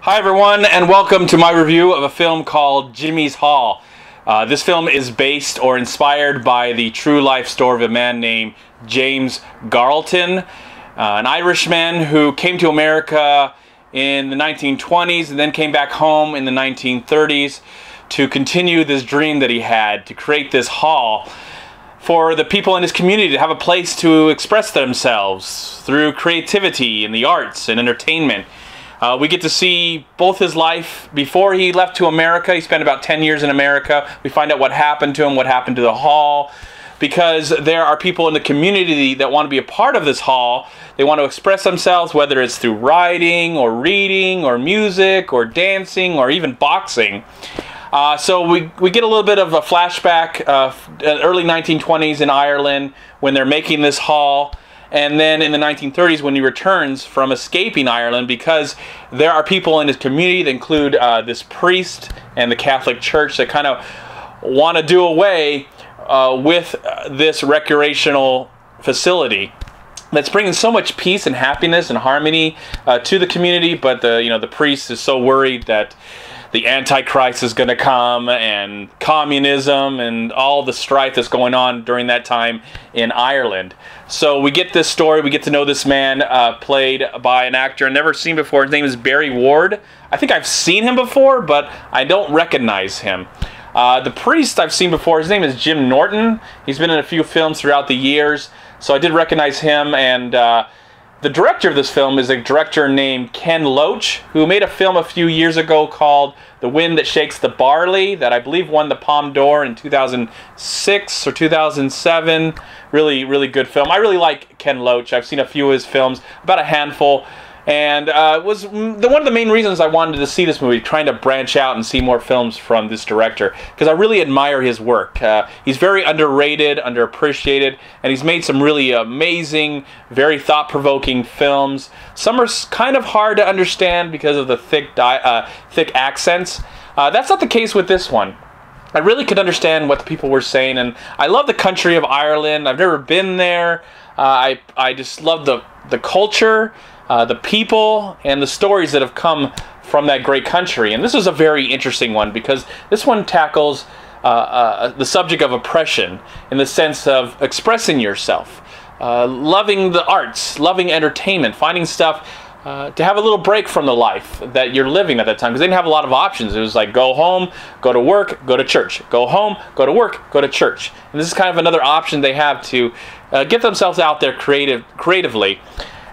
Hi everyone, and welcome to my review of a film called Jimmy's Hall. This film is based or inspired by the true life story of a man named James Garleton, an Irishman who came to America in the 1920s and then came back home in the 1930s to continue this dream that he had to create this hall for the people in his community to have a place to express themselves through creativity in the arts and entertainment. We get to see both his life before he left to America. He spent about 10 years in America. We find out what happened to him, what happened to the hall, because there are people in the community that want to be a part of this hall. They want to express themselves, whether it's through writing or reading or music or dancing or even boxing. So we get a little bit of a flashback of early 1920s in Ireland when they're making this hall. And then in the 1930s when he returns from escaping Ireland, because there are people in his community that include this priest and the Catholic Church that kind of want to do away with this recreational facility that's bringing so much peace and happiness and harmony to the community. But the priest is so worried that the Antichrist is going to come, and communism and all the strife that's going on during that time in Ireland. So we get this story, we get to know this man played by an actor I've never seen before. His name is Barry Ward. I think I've seen him before, but I don't recognize him. The priest I've seen before, his name is Jim Norton. He's been in a few films throughout the years, so I did recognize him. And the director of this film is a director named Ken Loach, who made a film a few years ago called The Wind That Shakes the Barley, that I believe won the Palme d'Or in 2006 or 2007. Really, really good film. I really like Ken Loach. I've seen a few of his films, about a handful, and was one of the main reasons I wanted to see this movie, trying to branch out and see more films from this director, because I really admire his work. He's very underrated, underappreciated, and he's made some really amazing, very thought-provoking films. Some are kind of hard to understand because of the thick accents. That's not the case with this one. I really could understand what the people were saying, and I love the country of Ireland. I've never been there. I just love the culture, the people, and the stories that have come from that great country. And this was a very interesting one, because this one tackles the subject of oppression in the sense of expressing yourself, loving the arts, loving entertainment, finding stuff to have a little break from the life that you're living at that time, because they didn't have a lot of options. It was like go home, go to work, go to church, go home, go to work, go to church. And this is kind of another option they have to get themselves out there creatively.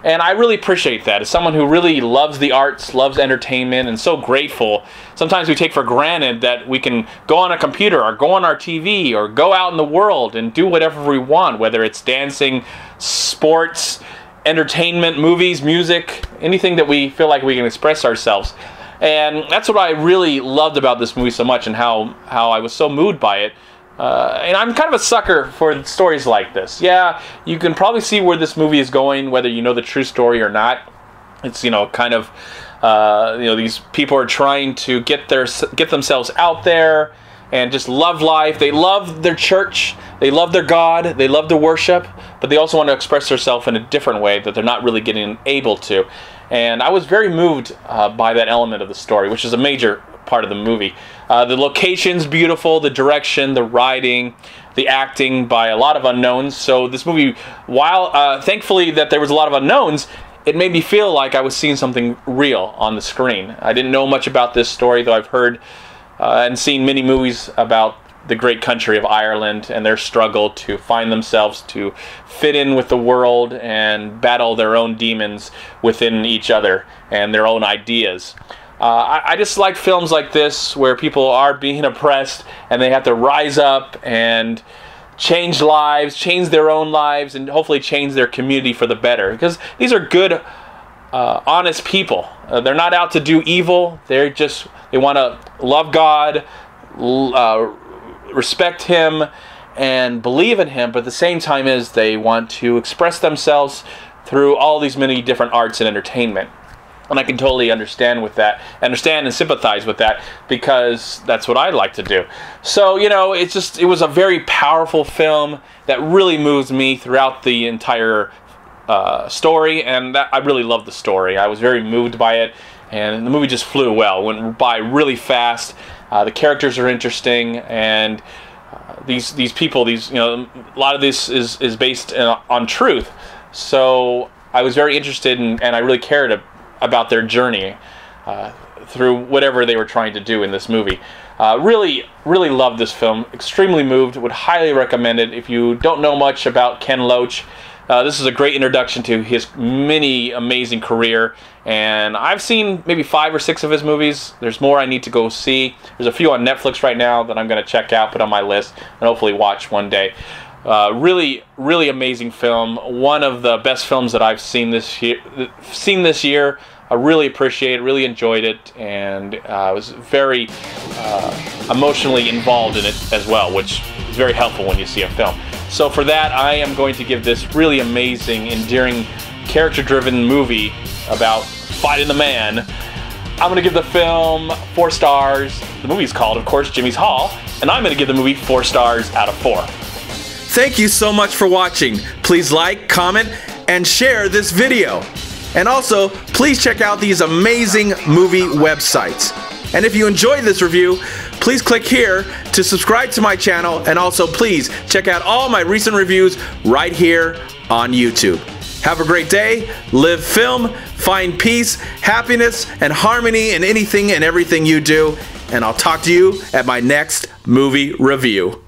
And I really appreciate that. As someone who really loves the arts, loves entertainment, and so grateful. Sometimes we take for granted that we can go on a computer or go on our TV or go out in the world and do whatever we want, whether it's dancing, sports, entertainment, movies, music, anything that we feel like we can express ourselves. And that's what I really loved about this movie so much, and how I was so moved by it. And I'm kind of a sucker for stories like this. Yeah, you can probably see where this movie is going, whether you know the true story or not. It's, kind of, these people are trying to get themselves out there and just love life. They love their church, they love their God, they love to worship, but they also want to express themselves in a different way that they're not really getting able to. And I was very moved by that element of the story, which is a major part of the movie. The location's beautiful, the direction, the writing, the acting by a lot of unknowns. So this movie, while thankfully that there was a lot of unknowns, it made me feel like I was seeing something real on the screen. I didn't know much about this story, though I've heard and seen many movies about the great country of Ireland and their struggle to find themselves, to fit in with the world and battle their own demons within each other and their own ideas. I just like films like this where people are being oppressed and they have to rise up and change lives, change their own lives, and hopefully change their community for the better. Because these are good, honest people. They're not out to do evil. They want to love God, respect Him, and believe in Him, but at the same time they want to express themselves through all these many different arts and entertainment. And I can totally understand and sympathize with that, because that's what I like to do. So, it was a very powerful film that really moves me throughout the entire story, and I really loved the story. I was very moved by it, and the movie just flew well. Went by really fast. The characters are interesting, and these people, a lot of this is based on truth. So I was very interested and I really cared about their journey through whatever they were trying to do in this movie. Really loved this film. Extremely moved. Would highly recommend it. If you don't know much about Ken Loach, this is a great introduction to his many amazing career. And I've seen maybe 5 or 6 of his movies. There's more I need to go see. There's a few on Netflix right now that I'm going to check out, put on my list, and hopefully watch one day. Really amazing film. One of the best films that I've seen this year. I really appreciate it, really enjoyed it, and I was very emotionally involved in it as well, which is very helpful when you see a film. So for that, I am going to give this really amazing, endearing, character-driven movie about fighting the man. I'm going to give the film 4 stars. The movie's called, of course, Jimmy's Hall, and I'm going to give the movie 4 stars out of 4. Thank you so much for watching. Please like, comment, and share this video. And also, please check out these amazing movie websites. And if you enjoyed this review, please click here to subscribe to my channel, and also please check out all my recent reviews right here on YouTube. Have a great day, live film, find peace, happiness, and harmony in anything and everything you do, and I'll talk to you at my next movie review.